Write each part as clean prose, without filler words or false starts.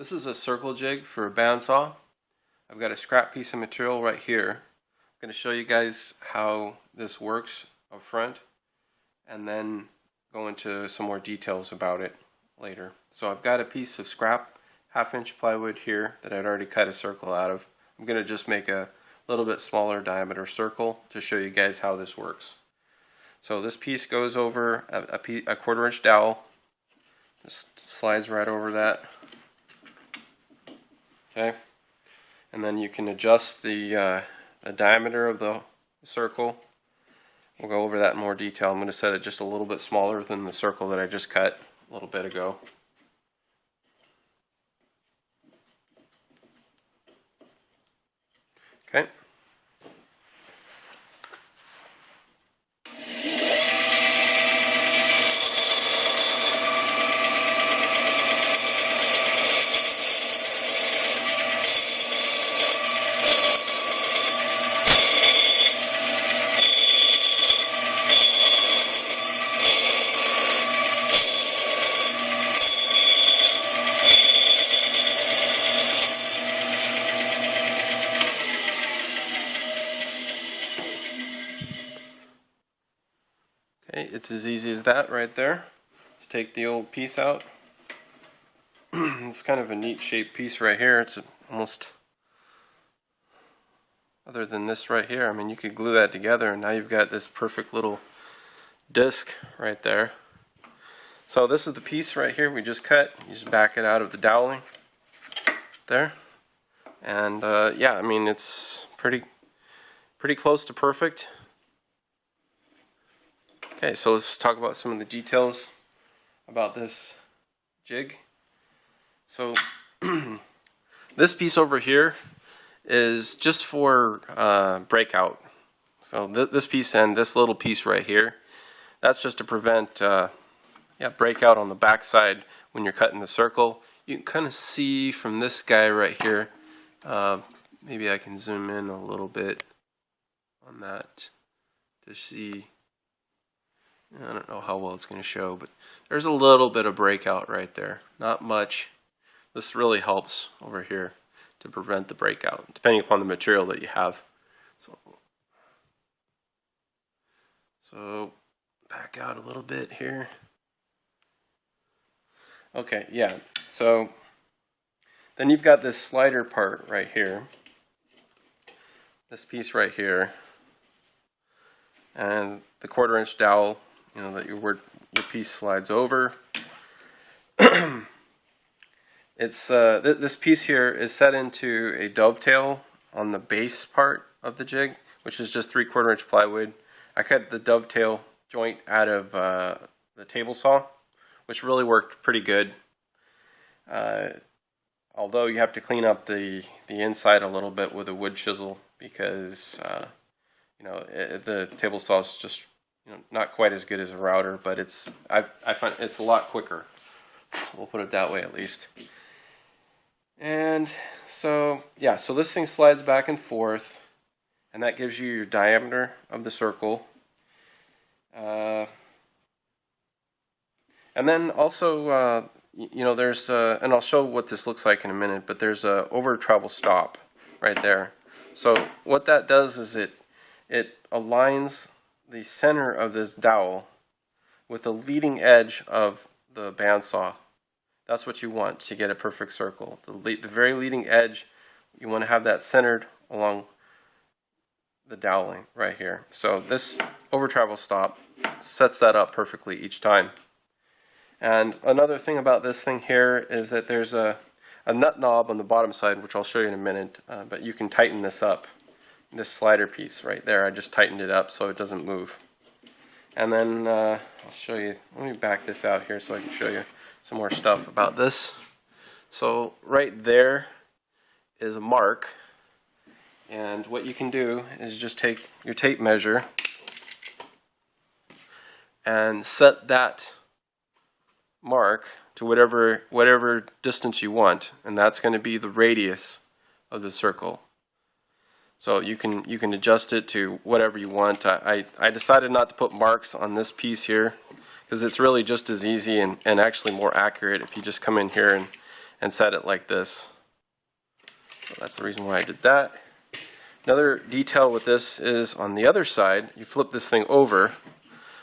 This is a circle jig for a bandsaw. I've got a scrap piece of material right here. I'm going to show you guys how this works up front and then go into some more details about it later. So I've got a piece of scrap 1/2-inch plywood here that I'd already cut a circle out of. I'm going to just make a little bit smaller diameter circle to show you guys how this works. So this piece goes over a 1/4-inch dowel. Just slides right over that. Okay, and then you can adjust the diameter of the circle. We'll go over that in more detail. I'm going to set it just a little bit smaller than the circle that I just cut a little bit ago. Okay. Okay, it's as easy as that right there. Just take the old piece out. It's kind of a neat shaped piece right here. It's almost, other than this right here, I mean, you could glue that together and now you've got this perfect little disc right there. So this is the piece right here we just cut. You just back it out of the doweling there. And yeah, I mean, it's pretty close to perfect. Okay, so let's talk about some of the details about this jig. So this piece over here is just for breakout. So this piece and this little piece right here, that's just to prevent breakout on the back side when you're cutting the circle. You can kind of see from this guy right here, maybe I can zoom in a little bit on that to see. I don't know how well it's going to show, but there's a little bit of breakout right there. Not much. This really helps over here to prevent the breakout, depending upon the material that you have. So back out a little bit here. Okay, yeah. So then you've got this slider part right here. This piece right here. And the 1/4-inch dowel, you know, that your piece slides over. It's this piece here is set into a dovetail on the base part of the jig, which is just 3/4-inch plywood. I cut the dovetail joint out of the table saw, which really worked pretty good. Although you have to clean up the inside a little bit with a wood chisel because you know, the table saw is just, you know, not quite as good as a router, but I find it's a lot quicker. We'll put it that way at least. And so yeah, so this thing slides back and forth, and that gives you your diameter of the circle. And then also, you know, there's and I'll show what this looks like in a minute, but there's a over travel stop right there. So what that does is it aligns the center of this dowel with the leading edge of the bandsaw. That's what you want to get a perfect circle. The very leading edge, you want to have that centered along the doweling right here. So this over travel stop sets that up perfectly each time. And another thing about this thing here is that there's a nut knob on the bottom side, which I'll show you in a minute, but you can tighten this up. This slider piece right there, I just tightened it up so it doesn't move. And then I'll show you, let me back this out here so I can show you some more stuff about this. So right there is a mark, and what you can do is just take your tape measure and set that mark to whatever distance you want, and that's going to be the radius of the circle. So you can adjust it to whatever you want. I decided not to put marks on this piece here because it's really just as easy and actually more accurate if you just come in here and set it like this. So that's the reason why I did that. Another detail with this is on the other side, you flip this thing over.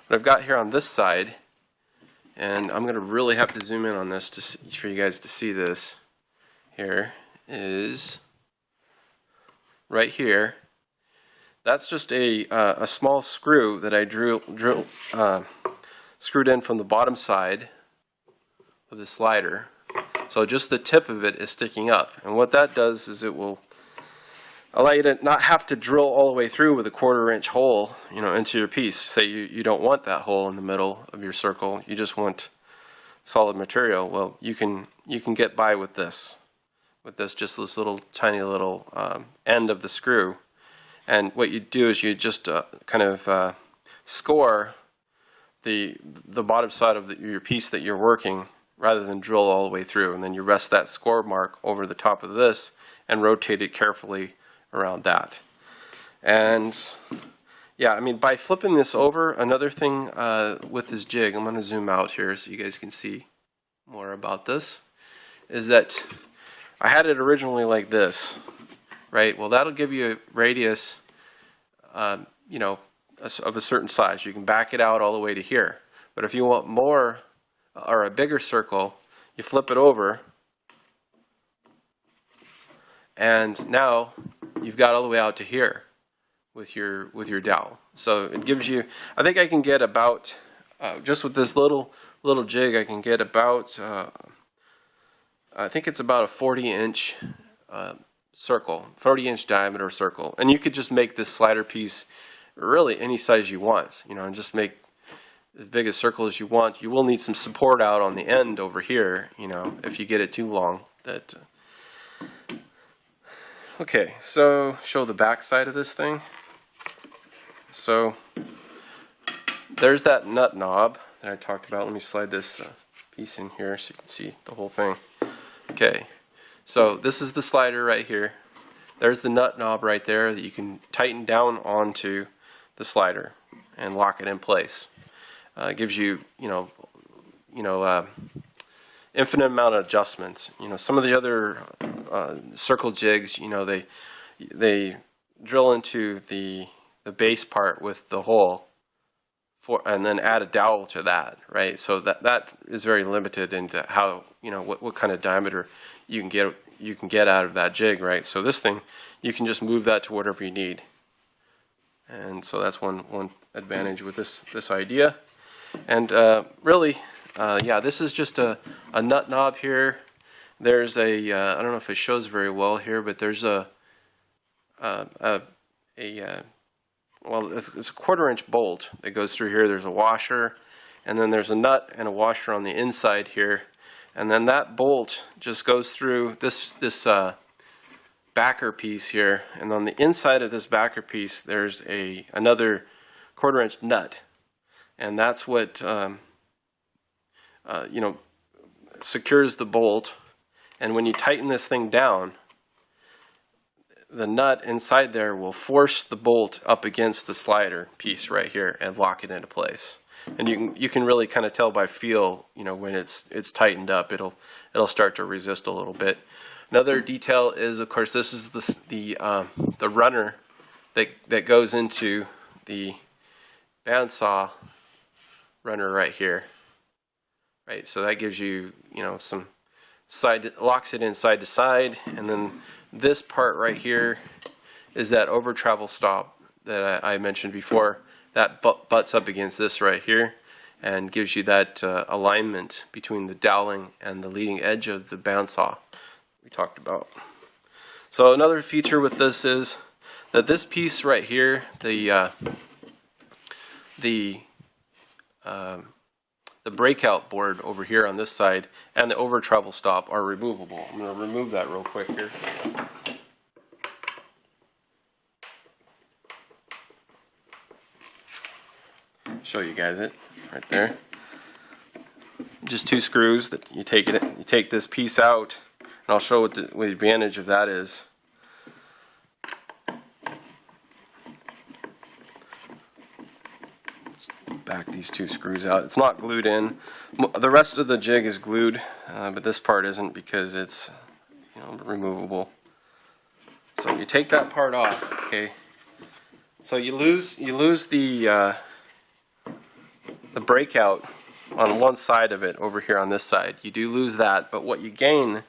What I've got here on this side, and I'm going to really have to zoom in on this for you guys to see this, here is right here. That's just a small screw that I screwed in from the bottom side of the slider. So just the tip of it is sticking up, and what that does is it will allow you to not have to drill all the way through with a 1/4 inch hole, you know, into your piece. Say you don't want that hole in the middle of your circle, you just want solid material. Well, you can get by with this. Just this little tiny little end of the screw, and what you do is you just kind of score the bottom side of your piece that you're working, rather than drill all the way through, and then you rest that score mark over the top of this and rotate it carefully around that. And yeah, I mean, by flipping this over, another thing with this jig, I'm going to zoom out here so you guys can see more about this, is that I had it originally like this, right? Well, that'll give you a radius, you know, of a certain size. You can back it out all the way to here. But if you want more, or a bigger circle, you flip it over, and now you've got all the way out to here with your dowel. So it gives you, I think I can get about, just with this little jig, I can get about, I think it's about a 40-inch circle, 40-inch diameter circle. And you could just make this slider piece really any size you want, you know, and just make as big a circle as you want. You will need some support out on the end over here, you know, if you get it too long. Okay, so show the back side of this thing. So there's that nut knob that I talked about. Let me slide this piece in here so you can see the whole thing. Okay, so this is the slider right here. There's the nut knob right there that you can tighten down onto the slider and lock it in place. It gives you, infinite amount of adjustments. You know, some of the other circle jigs, you know, they drill into the base part with the hole and then add a dowel to that, right? So that is very limited into how, you know, what kind of diameter you can get out of that jig, right? So this thing, you can just move that to whatever you need. And so that's one advantage with this idea. And really, yeah, this is just a nut knob here. There's a I don't know if it shows very well here, but there's well, it's a 1/4 inch bolt that goes through here. There's a washer, and then there's a nut and a washer on the inside here, and then that bolt just goes through this backer piece here, and on the inside of this backer piece there's another 1/4 inch nut, and that's what you know, secures the bolt. And when you tighten this thing down, the nut inside there will force the bolt up against the slider piece right here and lock it into place. And you can really kind of tell by feel, you know, when it's tightened up, it'll start to resist a little bit. Another detail is, of course, this is the runner that goes into the bandsaw runner right here. Right, so that gives you, you know, some locks it in side to side, and then this part right here is that over travel stop that I mentioned before. That butts up against this right here and gives you that alignment between the doweling and the leading edge of the bandsaw we talked about. So another feature with this is that this piece right here, the breakout board over here on this side and the over travel stop are removable. I'm going to remove that real quick here. Show you guys it right there. Just 2 screws that you take this piece out, and I'll show what the advantage of that is. back these two screws out. It's not glued in. The rest of the jig is glued, but this part isn't because it's, you know, removable. So you take that part off, okay. So you lose the breakout on one side of it over here on this side. You do lose that, but what you gain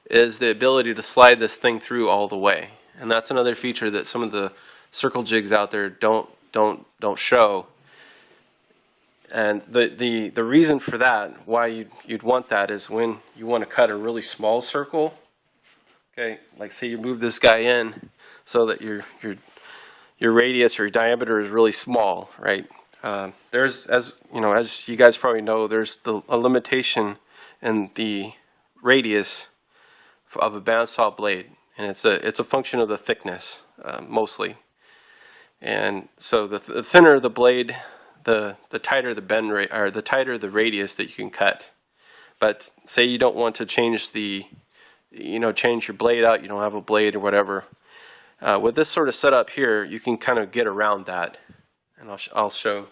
is the ability to slide this thing through all the way. And that's another feature that some of the circle jigs out there don't show. And the reason for that, why you'd want that, is when you want to cut a really small circle. Okay, like say you move this guy in so that your radius or your diameter is really small, right? There's, as you know, as you guys probably know, there's a limitation in the radius of a bandsaw blade, and it's a function of the thickness mostly. And so the thinner the blade, the tighter the bend rate, or the tighter the radius that you can cut. But say you don't want to change change your blade out, you don't have a blade or whatever. With this sort of setup here, you can kind of get around that, and I'll show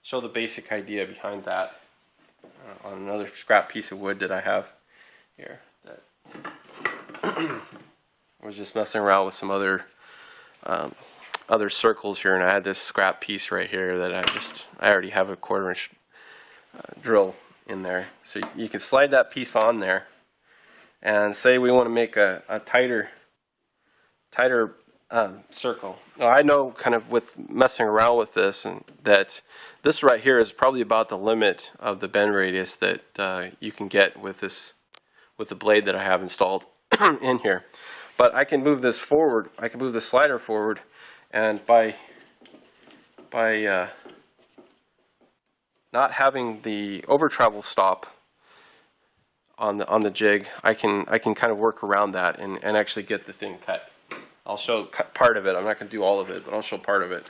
the basic idea behind that on another scrap piece of wood that I have here. That I was just messing around with some other circles here, and I had this scrap piece right here that I already have a 1/4 inch drill in there. So you can slide that piece on there, and say we want to make a tighter circle. Now, I know, kind of with messing around with this, and that this right here is probably about the limit of the bend radius that you can get with the blade that I have installed in here. But I can move this forward. I can move the slider forward, and by not having the over travel stop on the jig, I can kind of work around that and actually get the thing cut. I'll show part of it. I'm not going to do all of it, but I'll show part of it.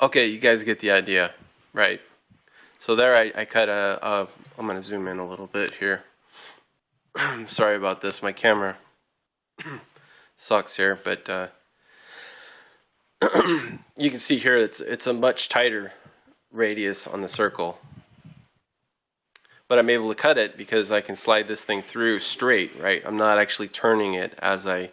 Okay, you guys get the idea, right? So there I cut I'm going to zoom in a little bit here. Sorry about this, my camera sucks here, but you can see here it's a much tighter radius on the circle. But I'm able to cut it because I can slide this thing through straight, right? I'm not actually turning it as I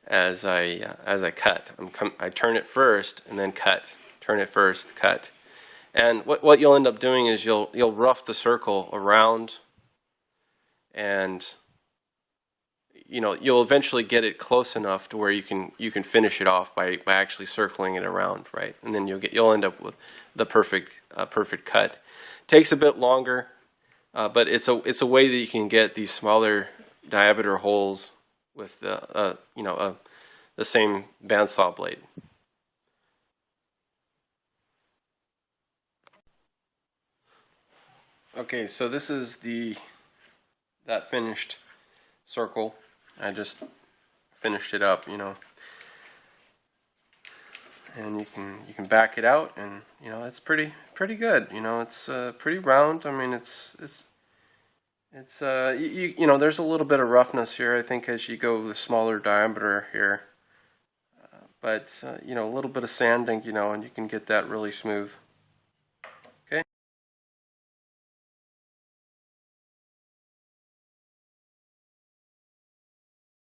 cut. I turn it first and then cut. Turn it first, cut. And what you'll end up doing is you'll rough the circle around, and you'll eventually get it close enough to where you can finish it off by actually circling it around, right? And then you'll end up with the perfect cut. Takes a bit longer, but it's a way that you can get these smaller diameter holes with the same bandsaw blade. Okay, so this is that finished circle. I just finished it up, and you can back it out, and it's pretty good. It's pretty round. I mean, it's there's a little bit of roughness here, I think, as you go with the smaller diameter here, but a little bit of sanding, and you can get that really smooth.